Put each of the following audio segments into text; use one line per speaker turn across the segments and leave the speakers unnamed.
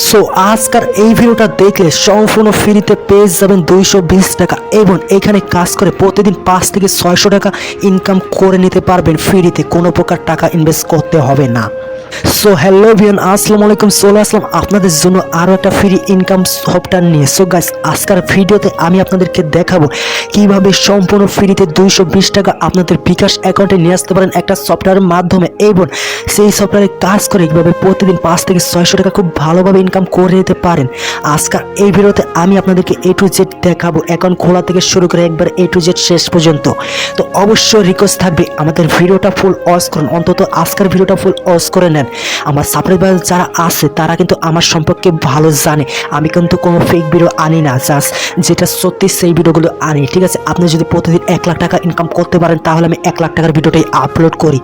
So আজকের এই ভিডিওটা দেখলে সম্পূর্ণ ফ্রিতে পেয়ে যাবেন 220 টাকা এবং এখানে কাজ করে প্রতিদিন 5 থেকে 600 টাকা ইনকাম করে নিতে পারবেন ফ্রিতে, কোনো প্রকার টাকা ইনভেস্ট করতে হবে না। সো হ্যালো ভিউয়ার, আসসালামু আলাইকুম। চলে আসলাম আপনাদের জন্য আরও একটা ফ্রি ইনকাম সফটওয়্যার নিয়ে। সো গাইস, আজকের ভিডিওতে আমি আপনাদেরকে দেখাবো কিভাবে সম্পূর্ণ ফ্রিতে 220 টাকা আপনাদের বিকাশ অ্যাকাউন্টে নিয়ে আসতে পারেন একটা সফটওয়্যারের মাধ্যমে, এবং সেই সফটওয়্যারে কাজ করে কীভাবে প্রতিদিন 5 থেকে 600 টাকা খুব ভালোভাবে ইনকাম করে নিতে পারেন। আজকের এই ভিডিওতে আমি আপনাদেরকে A to Z দেখাবো, অ্যাকাউন্ট খোলা থেকে শুরু করে একবার A to Z শেষ পর্যন্ত। তো অবশ্যই রিকোয়েস্ট থাকবে আমাদের ভিডিওটা ফুল ওয়াচ করুন, অন্তত আজকের ভিডিওটা ফুল ওয়াচ করে নেন। আমার সাবস্ক্রাইবার যারা আছে তারা কিন্তু আমার সম্পর্কে ভালো জানে, আমি কিন্তু কোনো ফেক ভিডিও আনি না, জাস্ট যেটা সত্যি সেই ভিডিওগুলো আনি, ঠিক আছে। আপনি যদি প্রতিদিন 1 লাখ টাকা ইনকাম করতে পারেন তাহলে আমি 1 লাখ টাকার ভিডিওটাই আপলোড করি,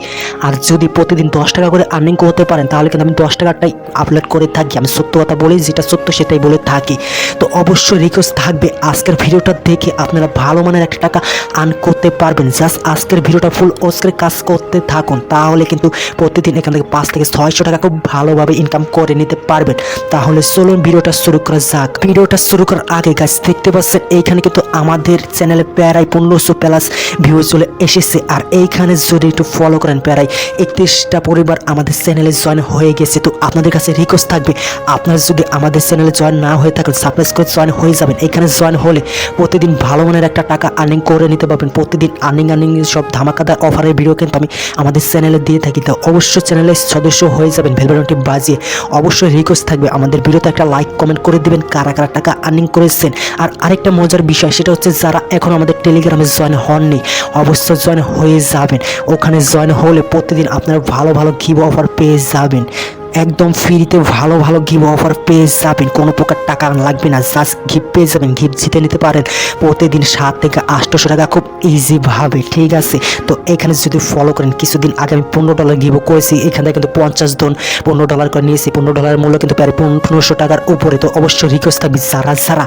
আর যদি প্রতিদিন 10 টাকা করে আর্নিং করতে পারেন তাহলে কিন্তু আমি 10 টাকাটাই আপলোড করে থাকি। আমি সত্য কথা বলি, যেটা সত্য সেটাই বলে থাকি। তো অবশ্যই রিকোয়েস্ট থাকবে আজকের ভিডিওটা দেখে আপনারা ভালো মানের একটা টাকা আর্ন করতে পারবেন। জাস্ট আজকের ভিডিওটা ফুল ওয়াচ করে কাজ করতে থাকুন, তাহলে কিন্তু প্রতিদিন এখান থেকে 5 থেকে 600 টাকা খুব ভালোভাবে ইনকাম করে নিতে পারবেন। তাহলে চলুন ভিডিওটা শুরু করা যাক। ভিডিওটা শুরু করার আগে গাইস দেখতে পাচ্ছেন এইখানে কিন্তু আমাদের চ্যানেলে প্রায় 1500 প্লাস ভিউ চলে এসেছে, আর এইখানে যদি একটু ফলো করেন প্রায় 31টা পরিবার আমাদের চ্যানেলে জয়েন হয়ে গেছে। তো আপনাদের কাছে রিকোয়েস্ট থাকবে, আপনারা যদি আমাদের চ্যানেলে জয়েন না হয়ে থাকেন সাবস্ক্রাইব করে জয়েন হয়ে যাবেন। এখানে জয়েন হলে প্রতিদিন ভালো মানের একটা টাকা আর্নিং করে নিতে পারবেন। প্রতিদিন আর্নিং সব ধামাকাদার অফারের ভিডিও কিন্তু আমি আমাদের চ্যানেলে দিয়ে থাকি। তো অবশ্যই চ্যানেলের সদস্য হয়ে যাবেন, বেল বাটনটি বাজিয়ে। অবশ্যই রিকোয়েস্ট থাকবে আমাদের ভিডিওতে একটা লাইক কমেন্ট করে দিবেন কারা কারা টাকা আর্নিং করেছেন। আর আরেকটা মজার বিষয়, সেটা হচ্ছে যারা এখন আমাদের টেলিগ্রামে জয়েন হননি অবশ্যই জয়েন হয়ে যাবেন। ওখানে জয়েন হলে প্রতিদিন আপনারা ভালো ভালো গিভ অফার পেয়ে যাবেন, একদম ফ্রিতে ভালো ভালো গিভ অফার পেয়ে যাবেন, কোনো প্রকার টাকা লাগবে না, জাস্ট গিফট পেয়ে যাবেন। গিফট জিতে নিতে পারেন প্রতিদিন 7 থেকে 800 টাকা খুব ইজিভাবে, ঠিক আছে। তো এখানে যদি ফলো করেন, কিছুদিন আগে আমি $15 গিভ করেছি, এখানে কিন্তু 50 জন $15 করে নিয়েছি। $15 মূল্য কিন্তু প্রায় 1500 টাকার উপরে। তো অবশ্যই রিকোয়েস্ট থাকবে যারা যারা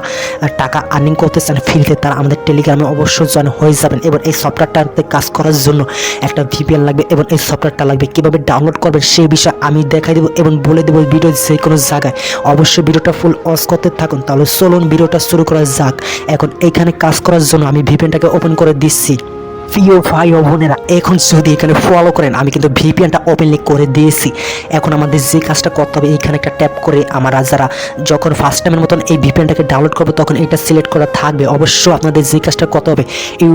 টাকা আর্নিং করতে চান ফ্রিতে তারা আমাদের টেলিগ্রামে অবশ্যই জয়েন হয়ে যাবেন। এবার এই সফটওয়্যারটাতে কাজ করার জন্য একটা VPN লাগবে, এবং এই সফটওয়্যারটা লাগবে কীভাবে ডাউনলোড করবেন সেই বিষয়ে আমি দেখাই দেবো এবং বলে দেবো ভিডিও যে কোনো জায়গায়। অবশ্যই ভিডিওটা ফুল ওয়াচ করতে থাকুন। তাহলে চলুন ভিডিওটা শুরু করা যাক। এখন এইখানে কাজ করার জন্য আমি VPNটাকে ওপেন করে দিচ্ছি। প্রিয় ভাই ও বোনেরা, এখন যদি এখানে ফলো করেন আমি কিন্তু VPNটা ওপেনলি করে দিয়েছি। এখন আমাদের যে কাজটা করতে হবে, এইখানে একটা ট্যাপ করে আমরা যারা যখন ফার্স্ট টাইমের মতন এই VPNটাকে ডাউনলোড করবো তখন এটা সিলেক্ট করা থাকবে। অবশ্যই আপনাদের যে কাজটা করতে হবে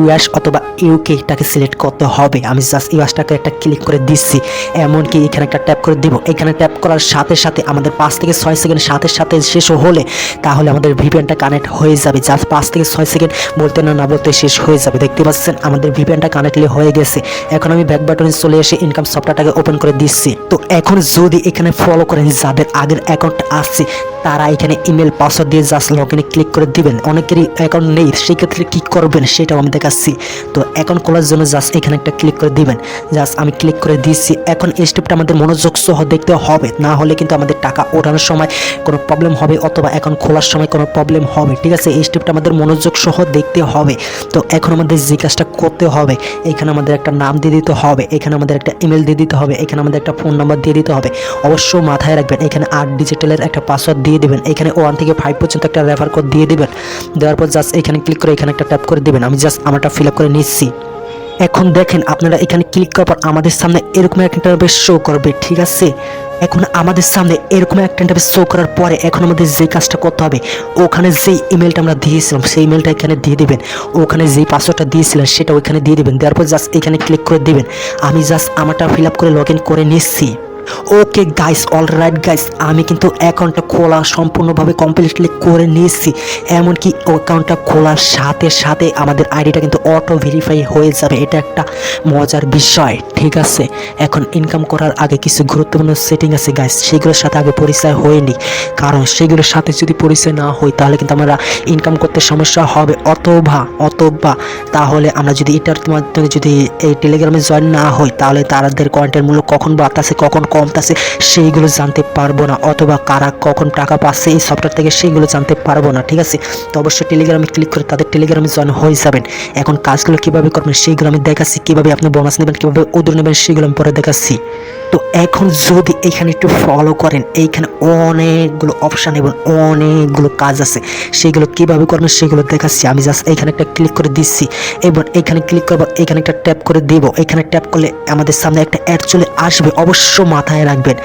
US অথবা UKটাকে সিলেক্ট করতে হবে। আমি জাস্ট USটাকে একটা ক্লিক করে দিচ্ছি, এমনকি এখানে একটা ট্যাপ করে দিব। এখানে ট্যাপ করার সাথে সাথে আমাদের 5 থেকে 6 সেকেন্ড সাথে সাথে শেষ হলে তাহলে আমাদের VPNটা কানেক্ট হয়ে যাবে। জাস্ট 5 থেকে 6 সেকেন্ড বলতে না বলতে শেষ হয়ে যাবে। দেখতে পাচ্ছেন আমাদের VPNটা কানেক্টলি হয়ে গেছে। এখন আমি ব্যাক বাটনে চলে এসে ইনকাম সফটওয়্যারটাকে ওপেন করে দিচ্ছি। তো এখন যদি এখানে ফলো করেন যাদের আগের অ্যাকাউন্ট আছে তারা এখানে ইমেল পাসওয়ার্ড দিয়ে জাস্ট লগইনে ক্লিক করে দিবেন। অনেকেরই অ্যাকাউন্ট নেই, সেই ক্ষেত্রে কী করবেন সেটাও আমি দেখাচ্ছি। তো অ্যাকাউন্ট খোলার জন্য জাস্ট এখানে একটা ক্লিক করে দিবেন। জাস্ট আমি ক্লিক করে দিচ্ছি। এখন এই স্টেপটা আমাদের মনোযোগ সহ দেখতে হবে, না হলে কিন্তু আমাদের টাকা ওঠানোর সময় কোনো প্রবলেম হবে অথবা অ্যাকাউন্ট খোলার সময় কোনো প্রবলেম হবে, ঠিক আছে। এই স্টেপটা আমাদের মনোযোগ সহ দেখতে হবে। তো এখন আমাদের যে কাজটা করতে হবে, এখানে আমাদের একটা নাম দিয়ে দিতে হবে, এখানে আমাদের একটা ইমেল দিয়ে দিতে হবে, এখানে আমাদের একটা ফোন নাম্বার দিয়ে দিতে হবে। অবশ্যই মাথায় রাখবেন এখানে 8 ডিজিটালের একটা পাসওয়ার্ড দিয়ে দেবেন। এখানে 1 থেকে 5 পর্যন্ত একটা রেফার কোড দিয়ে দিবেন। দেওয়ার পর জাস্ট এখানে ক্লিক করে এখানে একটা ট্যাপ করে দিবেন। আমি জাস্ট আমারটা ফিল আপ করে নিচ্ছি। এখন দেখেন আপনারা এখানে ক্লিক করার পর আমাদের সামনে এরকম একটা ইন্টারফেস শো করবে, ঠিক আছে। এখন আমাদের সামনে এরকম একটা ইন্টারফেস শো করার পরে এখন আমাদের যে কাজটা করতে হবে, ওখানে যেই ইমেলটা আমরা দিয়েছিলাম সেই ইমেলটা এখানে দিয়ে দিবেন। ওখানে যেই পাসওয়ার্ডটা দিয়েছিলেন সেটা ওইখানে দিয়ে দিবেন। দেওয়ার পর জাস্ট এখানে ক্লিক করে দিবেন। আমি জাস্ট আমারটা ফিল আপ করে লগ ইন করে নিচ্ছি। ওকে গাইস, অলরাইট গাইস, আমি কিন্তু অ্যাকাউন্টটা খোলা সম্পূর্ণভাবে কমপ্লিটলি করে নিয়েছি। এমনকি অ্যাকাউন্টটা খোলার সাথে সাথে আমাদের আইডিটা কিন্তু অটো ভেরিফাই হয়ে যাবে। এটা একটা মজার বিষয়, ঠিক আছে। এখন ইনকাম করার আগে কিছু গুরুত্বপূর্ণ সেটিং আছে গাইস, সেগুলোর সাথে আগে পরিচয় হয়নি, কারণ সেগুলোর সাথে যদি পরিচয় না হয় তাহলে কিন্তু আমরা ইনকাম করতে সমস্যা হবে, অথবা তাহলে আমরা যদি এটার মাধ্যমে যদি এই টেলিগ্রামে জয়েন না হই তাহলে তাদের কয়েন্টের মূল্য কখন বাড়তেছে কখন কমতেছে সেইগুলো জানতে পারবো না, অথবা কারা কখন টাকা পাচ্ছে এই সফটওয়্যার থেকে সেইগুলো জানতে পারবো না। ঠিক আছে, তো অবশ্যই টেলিগ্রামে ক্লিক করে তাদের টেলিগ্রামে জয়েন হয়ে যাবেন। এখন কাজগুলো কীভাবে করবেন সেইগুলো আমি দেখাচ্ছি, কীভাবে আপনি বোনাস নেবেন, কীভাবে ওদের নেবেন সেগুলো আমি পরে দেখাচ্ছি। তো এখন যদি এখানে একটু ফলো করেন, এইখানে অনেকগুলো অপশান এবং অনেকগুলো কাজ আছে, সেগুলো কীভাবে করবেন সেগুলো দেখাচ্ছি। আমি জাস্ট এখানে একটা ক্লিক করে দিচ্ছি এবং এখানে ক্লিক করবো, এখানে একটা ট্যাপ করে দেবো। এখানে ট্যাপ করলে আমাদের সামনে একটা অ্যাড চলে আসবে। অবশ্য মাথায় রাখবেন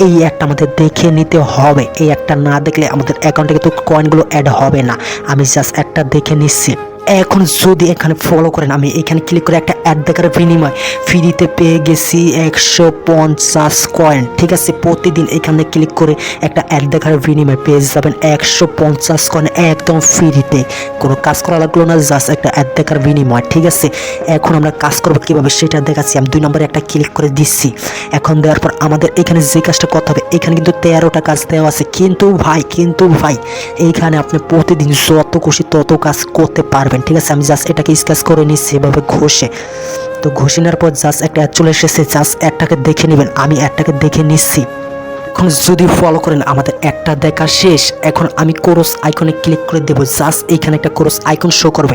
এই অ্যাডটা আমাদের দেখে নিতে হবে, এই অ্যাডটা না দেখলে আমাদের অ্যাকাউন্টে কিন্তু কয়েনগুলো অ্যাড হবে না। আমি জাস্ট একটা দেখে নিচ্ছি। এখন যদি এখানে ফলো করেন, আমি এখানে ক্লিক করে একটা অ্যাড দেখার বিনিময় ফ্রিতে পেয়ে গেছি 150 কয়েন। ঠিক আছে, প্রতিদিন এখানে ক্লিক করে একটা অ্যাড দেখার বিনিময় পেয়ে যাবেন 150 কয়েন একদম ফ্রিতে, কোনো কাজ করা লাগলো না, জাস্ট একটা অ্যাড দেখার বিনিময়। ঠিক আছে, এখন আমরা কাজ করবো কীভাবে সেটা দেখাচ্ছি। আমি 2 নম্বরে একটা ক্লিক করে দিচ্ছি। এখন দেওয়ার পর আমাদের এখানে যে কাজটা করতে হবে, এখানে কিন্তু 13টা কাজ দেওয়া আছে, কিন্তু ভাই এইখানে আপনি প্রতিদিন যত খুশি তত কাজ করতে পারবেন। ঠিক আছে, আমি জাস্ট এটাকে স্কেচ করে নিচ্ছি এভাবে ঘষে। তো ঘষে নেওয়ার পর জাস্ট একটা অ্যাড চলে এসেছে, জাস্ট অ্যাডটাকে দেখে নেবেন। আমি অ্যাডটাকে দেখে নিচ্ছি। এখন যদি ফলো করেন আমাদের একটা দেখা শেষ। এখন আমি ক্রস আইকনে ক্লিক করে দেবো, জাস্ট এইখানে একটা ক্রস আইকন শো করবে,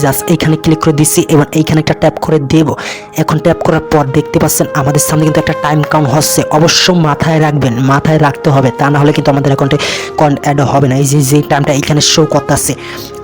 জাস্ট এইখানে ক্লিক করে দিচ্ছি এবং এইখানে একটা ট্যাপ করে দেবো। এখন ট্যাপ করার পর দেখতে পাচ্ছেন আমাদের সামনে কিন্তু একটা টাইম কাউন্ট হচ্ছে। অবশ্য মাথায় রাখবেন, মাথায় রাখতে হবে, তা না হলে কিন্তু আমাদের অ্যাকাউন্টে কয়েন অ্যাড হবে না। এই যে টাইমটা এইখানে শো করতেছে,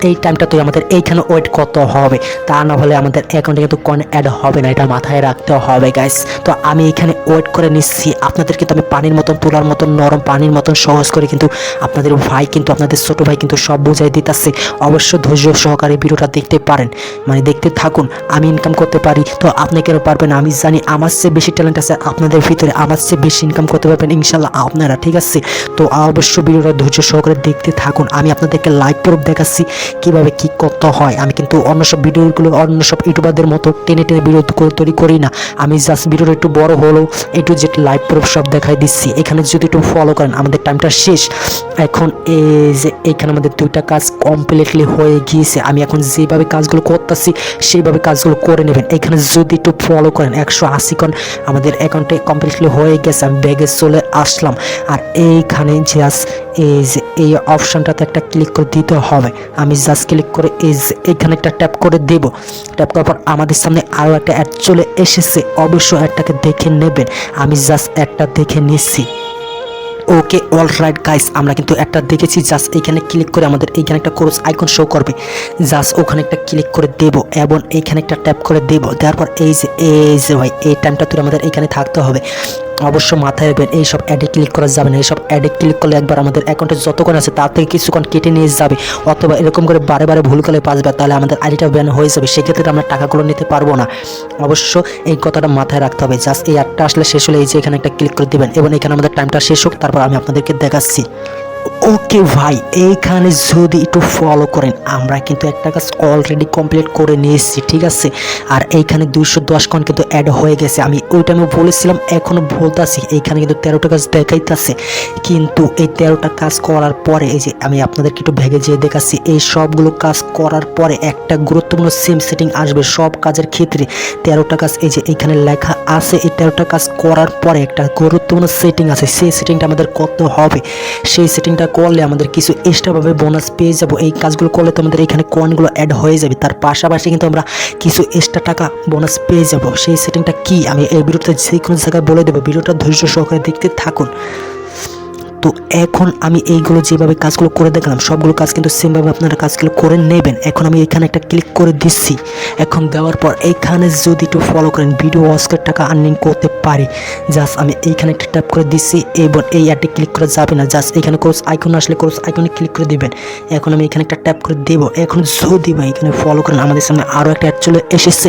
এই টাইমটা তো আমাদের এইখানে ওয়েট করতে হবে, তা না হলে আমাদের অ্যাকাউন্টে কিন্তু কয়েন অ্যাড হবে না, এটা মাথায় রাখতে হবে গাইস। তো আমি এখানে ওয়েট করে নিচ্ছি। আপনাদের কিন্তু আমি পানির মতন তোলার মতন নরম, পানির মতন সহজ করে কিন্তু আপনাদের ভাই কিন্তু আপনাদের ছোট ভাই কিন্তু সব বুঝাই দিতেছে। অবশ্য ধৈর্য সহকারে ভিডিওটা দেখতে পারেন, মানে দেখতে থাকুন। আমি ইনকাম করতে পারি তো আপনি কেন পারবেন? আমি জানি আমার চেয়ে বেশি ট্যালেন্ট আছে আপনাদের ভিতরে, আমার চেয়ে বেশি ইনকাম করতে পারবেন ইনশাল্লাহ আপনারা। ঠিক আছে, তো অবশ্য ভিডিওটা ধৈর্য সহকারে দেখতে থাকুন। আমি আপনাদেরকে লাইভ প্রুফ দেখাচ্ছি কিভাবে কি করতে হয়। আমি কিন্তু অন্য সব ভিডিওগুলো অন্য সব ইউটিউবারদের মতো টেনে ভিডিও তৈরি করি না। আমি জাস্ট ভিডিওটা একটু বড় হলেও একটু যে লাইভ প্রুফ সব দেখাই দিচ্ছি। এখানে যদি একটু ফলো করেন আমাদের টাইমটা শেষ। এখন এই যে এইখানে আমাদের 2টা কাজ কমপ্লিটলি হয়ে গিয়েছে। আমি এখন যেভাবে কাজগুলো করতেছি সেইভাবে কাজগুলো করে নেবেন। এখানে যদি একটু ফলো করেন 180 কয়েন আমাদের অ্যাকাউন্টে কমপ্লিটলি হয়ে গেছে। আমি ব্যাগে চলে আসলাম আর এইখানে জাস্ট এই যে এই অপশানটাতে একটা ক্লিক করে দিতে হবে। আমি জাস্ট ক্লিক করে এই যে এইখানে একটা ট্যাপ করে দেব। ট্যাপ করার পর আমাদের সামনে আরও একটা অ্যাড চলে এসেছে। অবশ্যই অ্যাডটাকে দেখে নেবেন। আমি জাস্ট অ্যাডটা দেখে নিচ্ছি। ওকে অলরাইট গাইস, আমরা কিন্তু একটা দেখেছি। জাস্ট এইখানে ক্লিক করে আমাদের এইখানে একটা ক্রস আইকন শো করবে, জাস্ট ওখানে একটা ক্লিক করে দেব এবং এইখানে একটা ট্যাপ করে দেব। দেওয়ার পর এই যে ভাই এই টাইমটা তো আমাদের এখানে থাকতে হবে। অবশ্য মাথায় রাখবেন এইসব অ্যাডে ক্লিক করা যাবে না। এইসব অ্যাডে ক্লিক করলে একবার আমাদের অ্যাকাউন্টে যতক্ষণ আছে তার থেকে কিছুক্ষণ কেটে নিয়ে যাবে, অথবা এরকম করে বারে বারে ভুল করে পাসবে, তাহলে আমাদের আইডিটা ব্যান হয়ে যাবে। সেক্ষেত্রে আমরা টাকাগুলো নিতে পারবো না। অবশ্য এই কথাটা মাথায় রাখতে হবে। জাস্ট এই অ্যাডটা আসলে শেষ হলে এই যে এখানে একটা ক্লিক করে দেবেন এবং এখানে আমাদের টাইমটা শেষ হোক, তারপর আমি আপনাদেরকে দেখাচ্ছি। ওকে ভাই, এইখানে যদি একটু ফলো করেন আমরা কিন্তু একটা কাজ অলরেডি কমপ্লিট করে নিয়েছি। ঠিক আছে, আর এইখানে 210 কয়েন কিন্তু অ্যাড হয়ে গেছে। আমি ওই টাইমে বলেছিলাম, এখনও বলতেছি, এইখানে কিন্তু 13টা কাজ দেখাইতেছে। কিন্তু এই 13টা কাজ করার পরে এই যে আমি আপনাদেরকে একটু ভেঙে যেয়ে দেখাচ্ছি, এই সবগুলো কাজ করার পরে একটা গুরুত্বপূর্ণ সেম সেটিং আসবে সব কাজের ক্ষেত্রে। 13টা কাজ এই যে এইখানে লেখা আছে, এই 13টা কাজ করার পরে একটা গুরুত্বপূর্ণ সেটিং আছে, সেই সেটিংটা আমাদের করতে হবে। সেই সেটিংটা করলে আমাদের কিছু এক্সট্রাভাবে বোনাস পেয়ে যাব। এই কাজগুলো করলে তো আমাদের এখানে কয়েনগুলো অ্যাড হয়ে যাবে, তার পাশাপাশি কিন্তু আমরা কিছু এক্সট্রা টাকা বোনাস পেয়ে যাব। সেই সেটিংটা কি আমি এই ভিডিওতে যে কোনো জায়গায় বলে দেবো, ভিডিওটা ধৈর্য সহকারে দেখতে থাকুন। তো এখন আমি এইগুলো যেভাবে কাজগুলো করে দেখলাম সবগুলো কাজ কিন্তু সেমভাবে আপনারা কাজগুলো করে নেবেন। এখন আমি এখানে একটা ক্লিক করে দিচ্ছি। এখন দেওয়ার পর এইখানে যদি একটু ফলো করেন ভিডিও ওয়াচ করে টাকা আর্নিং করতে পারি। জাস্ট আমি এইখানে একটা ট্যাপ করে দিচ্ছি এবং এই অ্যাডে ক্লিক করা যাবে না। জাস্ট এখানে ক্রস আইকন আসলে ক্রস আইকনে ক্লিক করে দেবেন। এখন আমি এখানে একটা ট্যাপ করে দেবো। এখন যদি ভাই এখানে ফলো করেন আমাদের সামনে আরও একটা অ্যাড চলে এসেছে।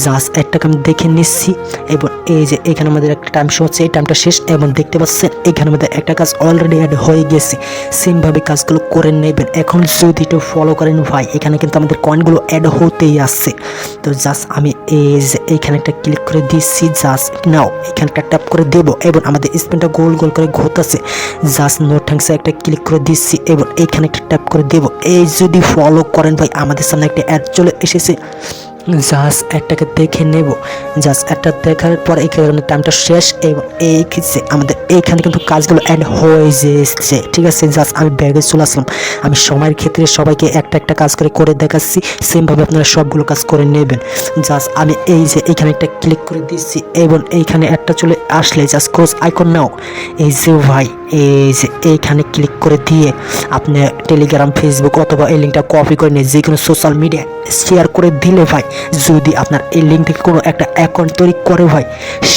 জাস্ট অ্যাডটাকে আমি দেখে নিচ্ছি এবং এই যে এখানে আমাদের একটা টাইম শো হচ্ছে, এই টাইমটা শেষ এবং দেখতে পাচ্ছেন এখানে আমাদের একটা কাজ অলরেডি অ্যাড হয়ে গেছে। সেমভাবে কাজগুলো করে নেবেন। এখন যদি একটু ফলো করেন ভাই এখানে কিন্তু আমাদের কয়েনগুলো অ্যাড হতেই আসছে। তো জাস্ট আমি এই যে এইখানে একটা ক্লিক করে দিচ্ছি। জাস্ট নাও এখানে একটা ট্যাপ করে দেবো এবং আমাদের স্পিনটা গোল গোল করে ঘুরতেছে। জাস্ট নো থ্যাঙ্কসে একটা ক্লিক করে দিচ্ছি এবং এইখানে একটা ট্যাপ করে দেবো। এই যদি ফলো করেন ভাই আমাদের সামনে একটা অ্যাড চলে এসেছে। জাস্ট একটাকে দেখে নেব। জাস্ট একটা দেখার পর এখানে টাইমটা শেষ এবং এই আমাদের এইখানে কিন্তু কাজগুলো অ্যাড হয়ে যেছে, ঠিক আছে। জাস্ট আমি ব্যাগে চলে আসলাম। আমি সময়ের ক্ষেত্রে সবাইকে একটা একটা কাজ করে দেখাচ্ছি, সেমভাবে আপনারা সবগুলো কাজ করে নেবেন। জাস্ট আমি এই যে এইখানে একটা ক্লিক করে দিচ্ছি এবং এইখানে একটা চলে আসলে জাস্ট ক্রস আইকন নাও, এই যে ভাই এই যে এইখানে ক্লিক করে দিয়ে আপনি টেলিগ্রাম, ফেসবুক অথবা এই লিঙ্কটা কপি করে নিয়ে যে কোনো সোশ্যাল মিডিয়া শেয়ার করে দিলে ভাই, যদি আপনার এই লিঙ্ক থেকে কোনো একটা অ্যাকাউন্ট তৈরি করে ভাই,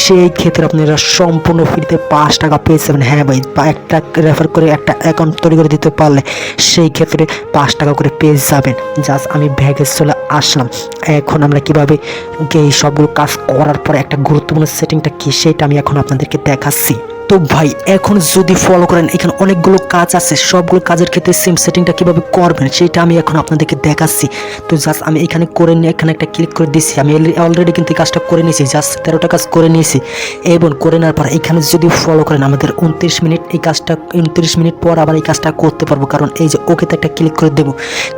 সেই ক্ষেত্রে আপনারা সম্পূর্ণ ফ্রিতে 5 টাকা পেয়ে যাবেন। হ্যাঁ ভাই, একটা রেফার করে একটা অ্যাকাউন্ট তৈরি করে দিতে পারলে সেই ক্ষেত্রে 5 টাকা করে পেয়ে যাবেন। জাস্ট আমি ব্যাগে চলে আসলাম। এখন আমরা কিভাবে এই সবগুলো কাজ করার পরে একটা গুরুত্বপূর্ণ সেটিংটা কি সেটা আমি এখন আপনাদেরকে দেখাচ্ছি। তো ভাই এখন যদি ফলো করেন, এখানে অনেকগুলো কাজ আছে, সবগুলো কাজের ক্ষেত্রে সেম সেটিংটা কিভাবে করবেন সেটা আমি এখন আপনাদেরকে দেখাচ্ছি। তো জাস্ট আমি এখানে করে নিয়ে এখানে একটা ক্লিক করে দিচ্ছি। আমি অলরেডি কিন্তু এই কাজটা করে নিয়েছি, জাস্ট 13টা কাজ করে নিয়েছি। এবং করে নেওয়ার পর এখানে যদি ফলো করেন আমাদের 29 মিনিট এই কাজটা, 29 মিনিট পর আবার এই কাজটা করতে পারবো, কারণ এই যে ওকেতে একটা ক্লিক করে দেবো,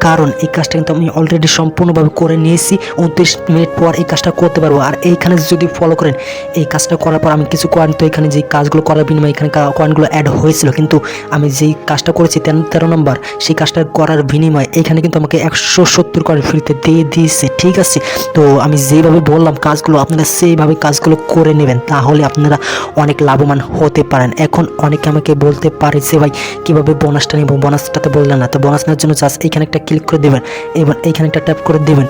কারণ এই কাজটা কিন্তু আমি অলরেডি সম্পূর্ণভাবে করে নিয়েছি। 29 মিনিট পর এই কাজটা করতে পারবো। আর এইখানে যদি ফলো করেন এই কাজটা করার পর আমি কিছু কয়েন, তো এখানে যে কাজগুলো করার বিনিময়ে এখানে কয়েনগুলো অ্যাড হয়েছিল, কিন্তু আমি যেই কাজটা করেছি 13 নম্বর, সেই কাজটা করার বিনিময়ে এখানে কিন্তু আমাকে 170 কয়েন ফ্রিতে দিয়ে দিয়েছে, ঠিক আছে। তো আমি যেভাবে বললাম কাজগুলো আপনারা সেইভাবে কাজগুলো করে নেবেন, তাহলে আপনারা অনেক লাভবান হতে পারেন। এখন অনেকে আমাকে বলতে পারে যে ভাই কীভাবে বোনাসটা নেব, বোনাসটাতে বললেন না। তো বোনাস নেওয়ার জন্য জাস্ট এখানে একটা ক্লিক করে দেবেন এবং এইখানে একটা ট্যাপ করে দেবেন।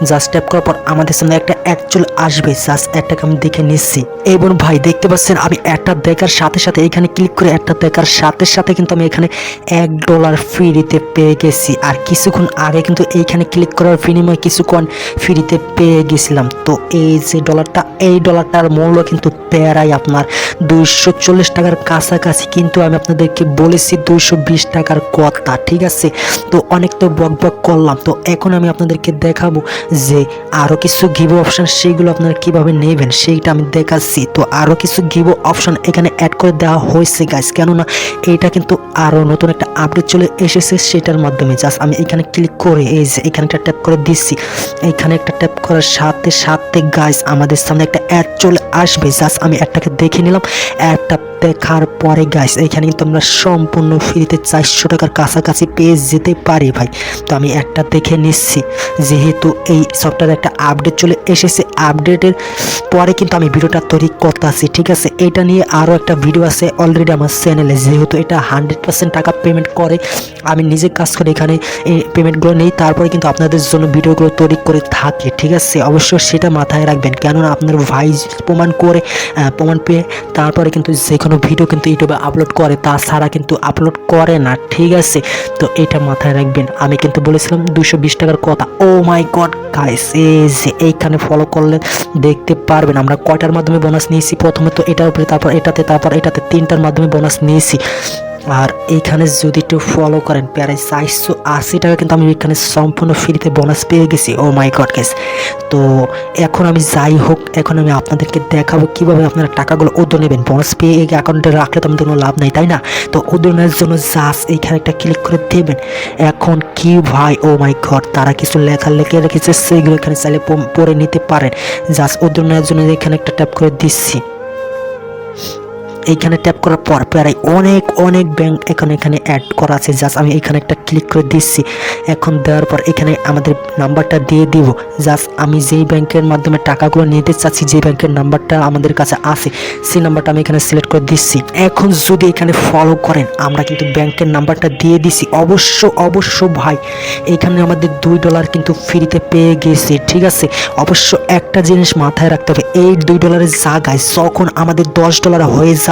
জাস্ট ট্যাপ করার পর আমাদের সামনে একটা অ্যাড চলে আসবে, জাস্ট একটাকে আমি দেখে নিচ্ছি। এবং ভাই দেখতে পাচ্ছেন আমি একটা দেখার সাথে সাথে এখানে ক্লিক করে একটা দেখার সাথে সাথে কিন্তু আমি এখানে $1 ফ্রিতে পেয়ে গেছি। আর কিছুক্ষণ আগে কিন্তু এইখানে ক্লিক করার বিনিময়ে কিছু কয়েন ফ্রিতে পেয়ে গেছিলাম। তো এই যে ডলারটা, এই ডলারটার মূল্য কিন্তু প্রায় আপনার 240 টাকার কাছাকাছি, কিন্তু আমি আপনাদেরকে বলেছি 220 টাকার কথা, ঠিক আছে। তো অনেক তো বক বক করলাম। তো এখন আমি আপনাদেরকে দেখাবো যে আরও কিছু গিভ অপশন, সেইগুলো আপনারা কিভাবে নেবেন সেইটা আমি দেখাচ্ছি। তো আরও কিছু গিভ অপশন এখানে অ্যাড করে দেওয়া হয়েছে গাইস, কেননা এইটা কিন্তু আরও নতুন একটা আপডেট চলে এসেছে, সেটার মাধ্যমে জাস্ট আমি এখানে ক্লিক করে এই যে এখানে একটা ট্যাপ করে দিচ্ছি। এখানে একটা ট্যাপ করার সাথে সাথে গাইস আমাদের সামনে একটা অ্যাড চলে আসবে। জাস্ট আমি একটাকে দেখে নিলাম। একটা দেখার পরে গাইস এখানে কিন্তু আমরা সম্পূর্ণ ফ্রিতে 400 টাকার কাছাকাছি পেয়ে যেতে পারি ভাই। তো আমি একটা দেখে নিচ্ছি, যেহেতু এই সফটওয়্যারে একটা আপডেট চলে এসেছে, আপডেটের পরে কিন্তু আমি ভিডিওটা তৈরি করতেছি, ঠিক আছে। এটা নিয়ে আরও একটা ভিডিও আছে অলরেডি আমার চ্যানেলে, যেহেতু এটা 100% টাকা পেমেন্ট করে, আমি নিজে কাজ করে এখানে এই পেমেন্টগুলো নেই, তারপরে কিন্তু আপনাদের জন্য ভিডিওগুলো তৈরি করে থাকে, ঠিক আছে। অবশ্যই সেটা মাথায় রাখবেন, কেননা আপনার ভাই প্রমাণ পেয়ে তারপরে কিন্তু যে কোনো ভিডিও কিন্তু ইউটিউবে আপলোড করে, তাছাড়া কিন্তু আপলোড করে না, ঠিক আছে। তো এটা মাথায় রাখবেন। আমি কিন্তু বলেছিলাম 220 টাকার কথা। ও মাই গড গাইস, এই যে এইখানে ফলো করলে দেখতে পারবেন আমরা কয়টার মাধ্যমে বোনাস নিয়েছি। প্রথমে তো এটার উপরে, তারপর এটাতে, তারপর এটাতে 3টার মাধ্যমে বোনাস নিয়েছি। আর এইখানে যদি একটু ফলো করেন প্রায় 480 টাকা কিন্তু আমি এখানে সম্পূর্ণ ফ্রিতে বোনাস পেয়ে গেছি। ও মাই গড গাইস। তো এখন আমি যাই হোক, এখন আমি আপনাদেরকে দেখাবো কিভাবে আপনারা টাকাগুলো ওদের নেবেন। বোনাস পেয়ে এই অ্যাকাউন্টে রাখলে তো আমাদের কোনো লাভ নাই, তাই না? তো ওদের নেওয়ার জন্য জাস্ট এইখানে একটা ক্লিক করে দেবেন। এখন কি ভাই, ও মাই গড, তারা কিছু লেখা লিখে রেখেছে, সেগুলো এখানে চাইলে পড়ে নিতে পারেন। জাস্ট ওদের নেওয়ার জন্য এখানে একটা ট্যাপ করে দিচ্ছি। এইখানে ট্যাপ করার পর প্রায় অনেক ব্যাংক এখানে অ্যাড করা আছে। জাস্ট আমি এখানে একটা ক্লিক করে দিচ্ছি। এখন দেওয়ার পর এখানে আমাদের নাম্বারটা দিয়ে দিব। জাস্ট আমি যেই ব্যাংকের মাধ্যমে টাকাগুলো নিতে চাচ্ছি, যে ব্যাংকের নাম্বারটা আমাদের কাছে আছে, সেই নাম্বারটা আমি এখানে সিলেক্ট করে দিচ্ছি। এখন যদি এখানে ফলো করেন আমরা কিন্তু ব্যাংকের নাম্বারটা দিয়ে দিছি। অবশ্য ভাই এখানে আমাদের $2 কিন্তু ফ্রিতে পেয়ে গেছে, ঠিক আছে। অবশ্য একটা জিনিস মাথায় রাখতে হবে, এই $2 জায়গায় যখন আমাদের $10 হয়ে যাবে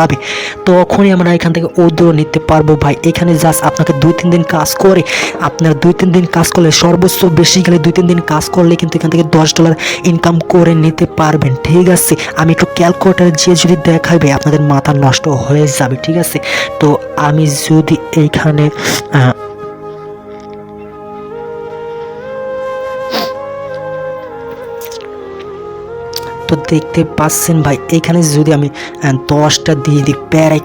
তখনই আমরা এখান থেকে উইথড্র নিতে পারবো ভাই। এখানে জাস্ট আপনাকে 2-3 দিন কাজ করে, আপনার 2-3 দিন কাজ করলে, সর্বোচ্চ বেশি গেলে 2-3 দিন কাজ করলে কিন্তু এখান থেকে $10 ইনকাম করে নিতে পারবেন, ঠিক আছে। আমি একটু ক্যালকুলেটারে যে যদি দেখাইবে আপনাদের মাথা নষ্ট হয়ে যাবে, ঠিক আছে। তো আমি যদি এইখানে তো দেখতে পাচ্ছেন ভাই, এখানে যদি আমি 10টা দিয়ে দিই প্রায়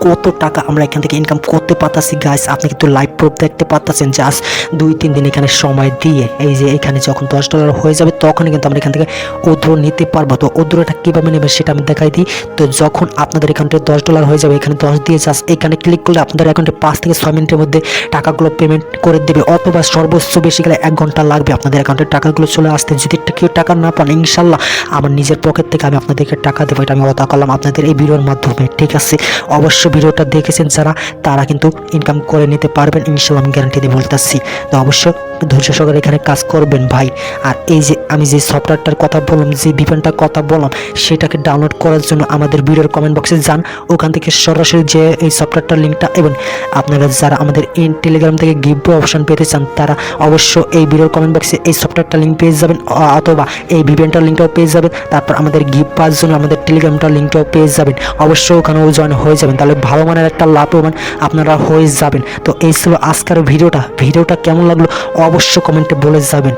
কত টাকা আমরা এখান থেকে ইনকাম করতে পারতাছি গাইস। আপনি কিন্তু লাইভ প্রুফ দেখতে পাচ্ছেন। জাস্ট 2-3 দিন এখানে সময় দিয়ে এই যে এখানে যখন $10 হয়ে যাবে তখনই কিন্তু আমরা এখান থেকে উইথড্র নিতে পারবো। তো উইথড্রটা কীভাবে নেবেন সেটা আমি দেখাই দিই। তো যখন আপনাদের এখান থেকে $10 হয়ে যাবে, এখানে 10 দিয়ে জাস্ট এখানে ক্লিক করলে আপনাদের অ্যাকাউন্টে 5 থেকে 6 মিনিটের মধ্যে টাকাগুলো পেমেন্ট করে দেবে, অথবা সর্বোচ্চ বেশি গেলে 1 ঘন্টা লাগবে আপনাদের অ্যাকাউন্টে টাকাগুলো চলে আসতে। যদি কেউ টাকা না পান, ইনশাল্লাহ আমার নিজের পকেট থেকে আমি আপনাদেরকে টাকা দেবো, এটা আমি কথা করলাম আপনাদের এই ভিডিওর মাধ্যমে, ঠিক আছে? অবশ্য ভিডিওটা দেখেছেন যারা, তারা কিন্তু ইনকাম করে নিতে পারবেন ইনশাল্লাহ, আমি গ্যারান্টি দিয়ে বলতেছি। তো অবশ্যই ধৈর্য সহকারে এখানে কাজ করবেন ভাই। আর এই যে আমি যে সফটওয়্যারটার কথা বললাম, যে ভিপিএনটার কথা বললাম, সেটাকে ডাউনলোড করার জন্য আমাদের ভিডিওর কমেন্ট বক্সে যান, ওখান থেকে সরাসরি যে এই সফটওয়্যারটার লিঙ্কটা, এবং আপনারা যারা আমাদের টেলিগ্রাম থেকে গিভওয়ে অপশন পেতে চান, তারা অবশ্য এই ভিডিওর কমেন্ট বক্সে এই সফটওয়্যারটার লিঙ্ক পেয়ে যাবেন, অথবা এই ভিপিএনটার লিঙ্কটাও পেয়ে যাবেন। তারপর আমাদের গিফট পাওয়ার জন্য আমাদের টেলিগ্রামটার লিঙ্কটাও পেয়ে যাবেন, অবশ্যই ওখানেও জয়েন হয়ে যাবেন, তাহলে ভালো মানের একটা লাভবান আপনারা হয়ে যাবেন। তো এই ছিল আজকের ভিডিওটা কেমন লাগলো অবশ্যই কমেন্টে বলে যাবেন।